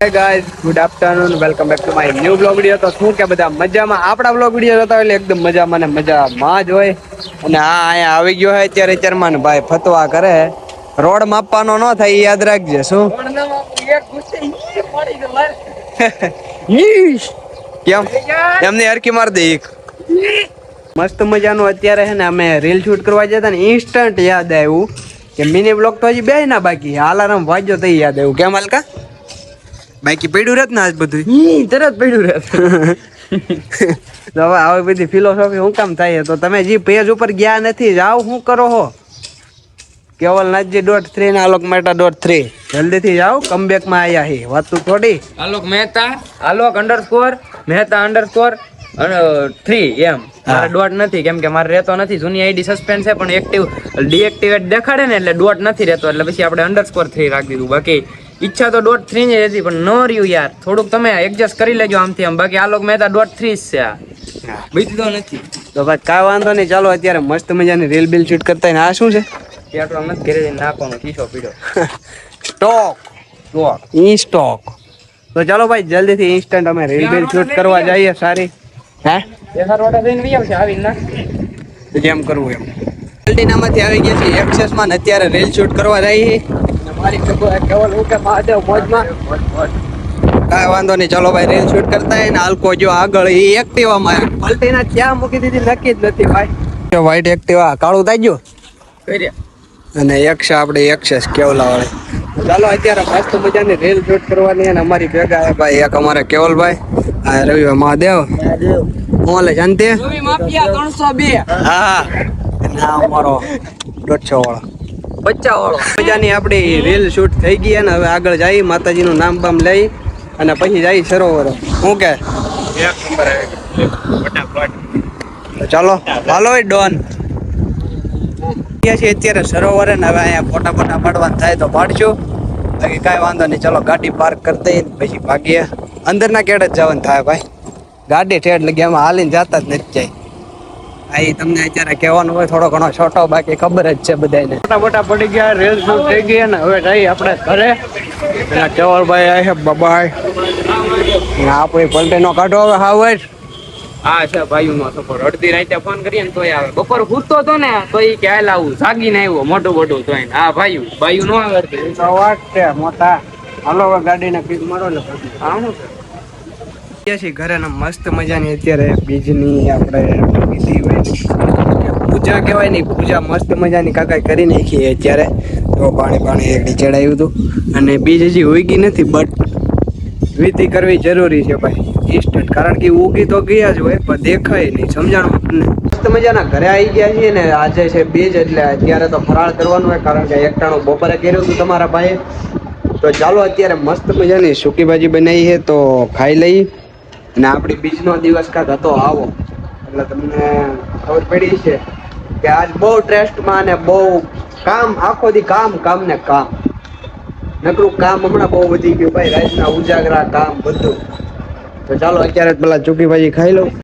Hey guys, good afternoon. Welcome back to my new vlog video. તો શું કે બધા મજામાં આપણા vlog video જોતા હોય એટલે એકદમ મજામાં ને મજામાં જ હોય. અને અહીંયા આવી ગયો હે અત્યારે ચરમાન ભાઈ ફતવા કરે. રોડ માપવાનો ન થાય યાદ રાખજે. શું કેમ એમને હરકી માર દે એક મસ્ત મજાનું અત્યારે છે ને અમે રીલ શૂટ કરવા જતા ને ઇન્સ્ટન્ટ યાદ આવ્યું કે મિની બ્લોગ તો હજી બે ના બાકી હાલારામ વાંચો તો યાદ આવ્યું કેમ હલકા બાકી પડ્યું રહેત ને આજ બધું તરત પડ્યું રહેત તો હવે આવી બધી ફિલોસોફી શું કામ થાય તો તમે જે પેજ ઉપર ગયા નથી જાઓ શું કરો હો કેવલનાથજી.3 ને આલોક મહેતા.3 જલ્દીથી જાઓ કમબેક માં આયા હે વાત તું થોડી આલોક મહેતા આલોક _મહેતા_3 એમ મારે ડોટ નથી કેમ કે મારે રહેતો નથી જૂની આઈડી સસ્પેન્ડ છે પણ એક્ટિવ ડીએક્ટિવેટ દેખાડે ને એટલે ડોટ નથી રહેતો એટલે પછી આપણે _3 રાખી દીધું બાકી ઈચ્છા તો .3 જ હતી પણ ન રહ્યું યાર થોડુંક તમે એડજસ્ટ કરી લેજો આમથી આમ બાકી આલોક મહેતા .3 જ છે બીજું તો નથી તો ભાઈ કાંઈ વાંધો નહીં ચાલો અત્યારે મસ્ત મજાની રીલ બિલ શૂટ કરતા આ શું છે પેટ્રોલ નથી ઘરે નાખવાનો ખીસો પીડો સ્ટોક તો ચાલો ભાઈ જલ્દીથી ઇન્સ્ટન્ટ અમે રીલ બિલ શૂટ કરવા જઈએ સારી હે એસા રોડે જઈને વી આવશે આવી ના જેમ કરવું એમ અલ્ટીનામાંથી આવી ગયા છે એક્સેસ માં અત્યારે રીલ શૂટ કરવા જઈએ મારી કેવલ ઓકે મહાદેવ મોજમાં કાંઈ વાંધો નહીં ચાલો ભાઈ રીલ શૂટ કરતા હોય ને હાલકો જો આગળ એ એક્ટિવામાં પલટીના ક્યાં મૂકી દીધી નક્કી જ નથી ભાઈ વ્હાઈટ એક્ટિવા કાળું થઈ ગયું અને આપણે એક્સેસ કેવલા વાળી ચાલો અત્યારે મસ્ત મજાની રીલ શૂટ કરવાની અને અમારી ભેગા ભાઈ એક અમારે કેવલભાઈ આ રવિભાઈ મહાદેવ હું લે શાંતિ હા ના અમારો 150 વાળો મજાની આપણી રીલ શૂટ થઈ ગઈ અને હવે આગળ જઈ માતાજીનું નામ બામ લઈ અને પછી જઈ સરોવર શું કે ચાલો હાલો ડોન અત્યારે સરોવરે ને હવે અહીંયા ફોટા પાડવાનું થાય તો પાડશું બાકી કાંઈ વાંધો નહીં ચાલો ગાડી પાર્ક કરી દઈએ પછી ભાગીએ અંદરના કેડ જ જવાનું થાય ભાઈ ગાડી ઠેઠ લગી એમાં હાલીને જતા જ નથી જાય આ તમને અત્યારે કહેવાનું હોય થોડો ઘણો છોટો બાકી ખબર જ છે બધાને ફોટા પડી ગયા રેલ શૂટ થઈ ગઈ ને હવે જઈએ આપણે ઘરે પેલા કેવલભાઈ આવે બાબાઈ આપણે પલટેનો કાઢો હવે હાવ હા છે ભાઈનો સપોર્ટ અડધી રાતે ફોન કરીએ ને તોય આવે બપોર સૂતો તો ને તો ઈ કે હાલ આવું જાગીને આવ્યો મોટું તો હા ભાઈ નો આવે વાત છે મોટા હાલો હવે ગાડીને પીક મારો ને હા શું છે છીએ ઘરે ને મસ્ત મજાની અત્યારે બીજની આપણે પૂજા કહેવાય નહીં પૂજા મસ્ત મજાની કાકાઈ કરી નાખી અત્યારે તો પાણી એકડી ચડાવ્યું હતું અને બીજ હજી ઉગી નથી બટ વિધિ કરવી જરૂરી છે ભાઈ ઇન્સ્ટન્ટ કારણ કે ઉગી તો ગયા જ હોય પણ દેખાય નહીં સમજાણું મસ્ત મજાના ઘરે આવી ગયા છીએ ને આજે છે બીજ એટલે અત્યારે તો ફરાળ કરવાનું હોય કારણ કે એકટાણું બપોરે કર્યું હતું તમારા ભાઈએ તો ચાલો અત્યારે મસ્ત મજાની સૂકી ભાજી બનાવી છે તો ખાઈ લઈ અને આપણી બીજનો દિવસ કાંક હતો આવો એટલે તમને ખબર પડી છે કે આજ બહુ ટ્રેસ્ટમાં ને બહુ કામ આખો દી કામ ને કામ નકરું કામ હમણાં બહુ વધી ગયું ભાઈ રાતના ઉજાગરા કામ બધું તો ચાલો અત્યારે પેલા ચૂકી ભાજી ખાઈ લઉં